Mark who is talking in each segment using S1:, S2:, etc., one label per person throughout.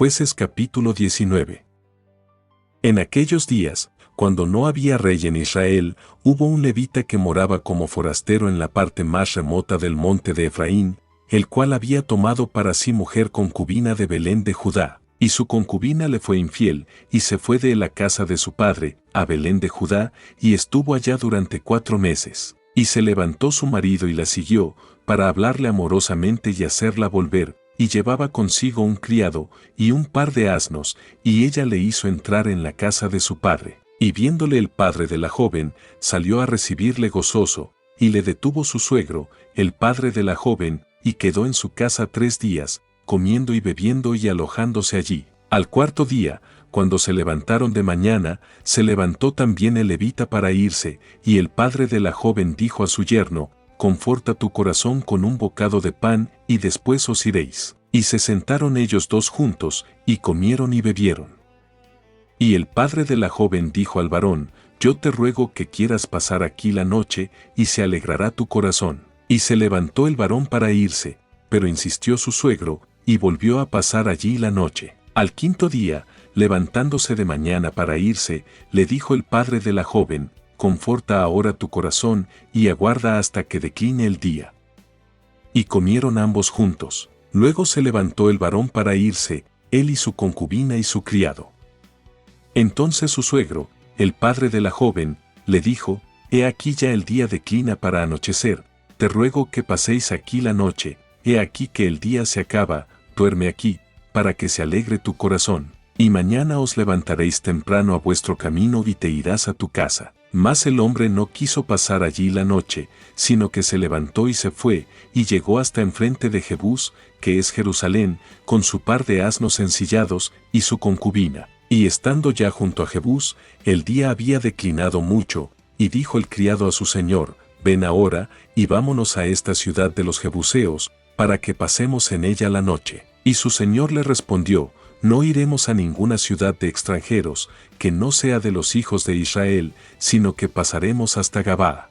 S1: Jueces capítulo 19. En aquellos días, cuando no había rey en Israel, hubo un levita que moraba como forastero en la parte más remota del monte de Efraín, el cual había tomado para sí mujer concubina de Belén de Judá, y su concubina le fue infiel, y se fue de la casa de su padre, a Belén de Judá, y estuvo allá durante 4 meses. Y se levantó su marido y la siguió, para hablarle amorosamente y hacerla volver, y llevaba consigo un criado, y un par de asnos, y ella le hizo entrar en la casa de su padre. Y viéndole el padre de la joven, salió a recibirle gozoso, y le detuvo su suegro, el padre de la joven, y quedó en su casa 3 días, comiendo y bebiendo y alojándose allí. Al 4.º día, cuando se levantaron de mañana, se levantó también el levita para irse, y el padre de la joven dijo a su yerno: conforta tu corazón con un bocado de pan, y después os iréis. Y se sentaron ellos dos juntos, y comieron y bebieron. Y el padre de la joven dijo al varón: yo te ruego que quieras pasar aquí la noche, y se alegrará tu corazón. Y se levantó el varón para irse, pero insistió su suegro, y volvió a pasar allí la noche. Al 5.º día, levantándose de mañana para irse, le dijo el padre de la joven: conforta ahora tu corazón, y aguarda hasta que decline el día. Y comieron ambos juntos. Luego se levantó el varón para irse, él y su concubina y su criado. Entonces su suegro, el padre de la joven, le dijo: he aquí ya el día declina para anochecer, te ruego que paséis aquí la noche, he aquí que el día se acaba, duerme aquí, para que se alegre tu corazón, y mañana os levantaréis temprano a vuestro camino y te irás a tu casa. Mas el hombre no quiso pasar allí la noche, sino que se levantó y se fue, y llegó hasta enfrente de Jebús, que es Jerusalén, con su par de asnos ensillados, y su concubina. Y estando ya junto a Jebús, el día había declinado mucho, y dijo el criado a su señor: ven ahora, y vámonos a esta ciudad de los Jebuseos, para que pasemos en ella la noche. Y su señor le respondió: no iremos a ninguna ciudad de extranjeros, que no sea de los hijos de Israel, sino que pasaremos hasta Gabaa.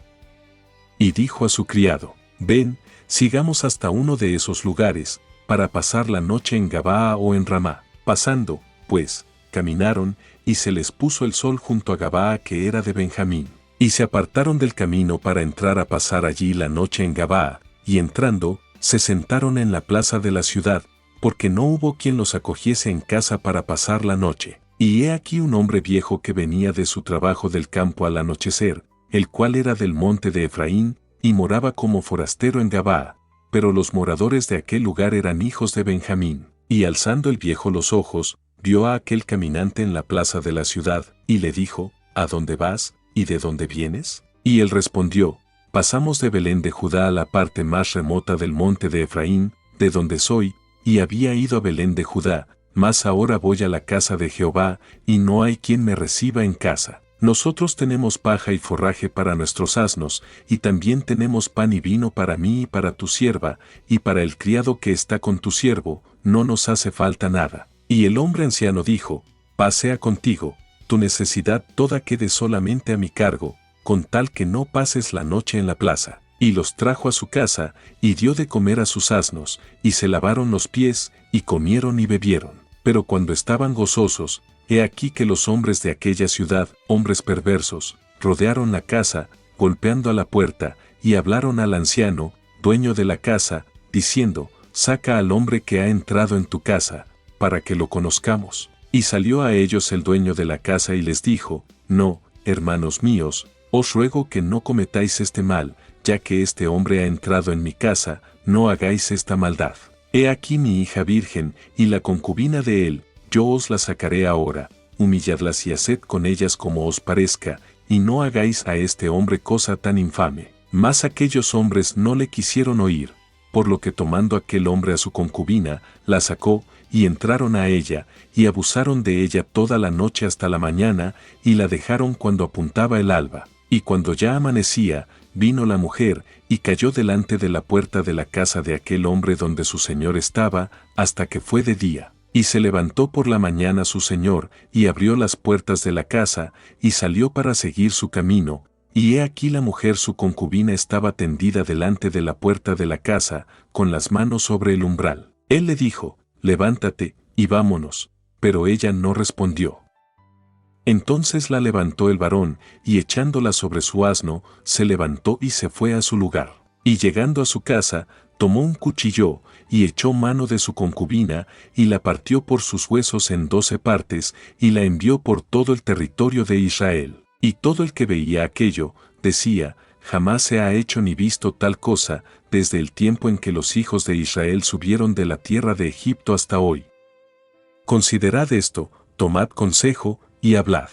S1: Y dijo a su criado: ven, sigamos hasta uno de esos lugares, para pasar la noche en Gabaa o en Ramá. Pasando, pues, caminaron, y se les puso el sol junto a Gabaa, que era de Benjamín. Y se apartaron del camino para entrar a pasar allí la noche en Gabaa, y entrando, se sentaron en la plaza de la ciudad, porque no hubo quien los acogiese en casa para pasar la noche. Y he aquí un hombre viejo que venía de su trabajo del campo al anochecer, el cual era del monte de Efraín, y moraba como forastero en Gabaa, pero los moradores de aquel lugar eran hijos de Benjamín. Y alzando el viejo los ojos, vio a aquel caminante en la plaza de la ciudad, y le dijo: ¿a dónde vas, y de dónde vienes? Y él respondió: pasamos de Belén de Judá a la parte más remota del monte de Efraín, de donde soy, y había ido a Belén de Judá, mas ahora voy a la casa de Jehová, y no hay quien me reciba en casa. Nosotros tenemos paja y forraje para nuestros asnos, y también tenemos pan y vino para mí y para tu sierva, y para el criado que está con tu siervo, no nos hace falta nada. Y el hombre anciano dijo: paz sea contigo, tu necesidad toda quede solamente a mi cargo, con tal que no pases la noche en la plaza. Y los trajo a su casa, y dio de comer a sus asnos, y se lavaron los pies, y comieron y bebieron. Pero cuando estaban gozosos, he aquí que los hombres de aquella ciudad, hombres perversos, rodearon la casa, golpeando a la puerta, y hablaron al anciano, dueño de la casa, diciendo: saca al hombre que ha entrado en tu casa, para que lo conozcamos. Y salió a ellos el dueño de la casa y les dijo: no, hermanos míos, os ruego que no cometáis este mal, ya que este hombre ha entrado en mi casa, no hagáis esta maldad. He aquí mi hija virgen, y la concubina de él, yo os la sacaré ahora, humilladlas y haced con ellas como os parezca, y no hagáis a este hombre cosa tan infame. Mas aquellos hombres no le quisieron oír, por lo que tomando aquel hombre a su concubina, la sacó, y entraron a ella, y abusaron de ella toda la noche hasta la mañana, y la dejaron cuando apuntaba el alba. Y cuando ya amanecía, vino la mujer, y cayó delante de la puerta de la casa de aquel hombre donde su señor estaba, hasta que fue de día. Y se levantó por la mañana su señor, y abrió las puertas de la casa, y salió para seguir su camino, y he aquí la mujer su concubina estaba tendida delante de la puerta de la casa, con las manos sobre el umbral. Él le dijo: levántate, y vámonos, pero ella no respondió. Entonces la levantó el varón, y echándola sobre su asno, se levantó y se fue a su lugar. Y llegando a su casa, tomó un cuchillo, y echó mano de su concubina, y la partió por sus huesos en 12 partes, y la envió por todo el territorio de Israel. Y todo el que veía aquello, decía, jamás se ha hecho ni visto tal cosa, desde el tiempo en que los hijos de Israel subieron de la tierra de Egipto hasta hoy. Considerad esto, tomad consejo, y hablad.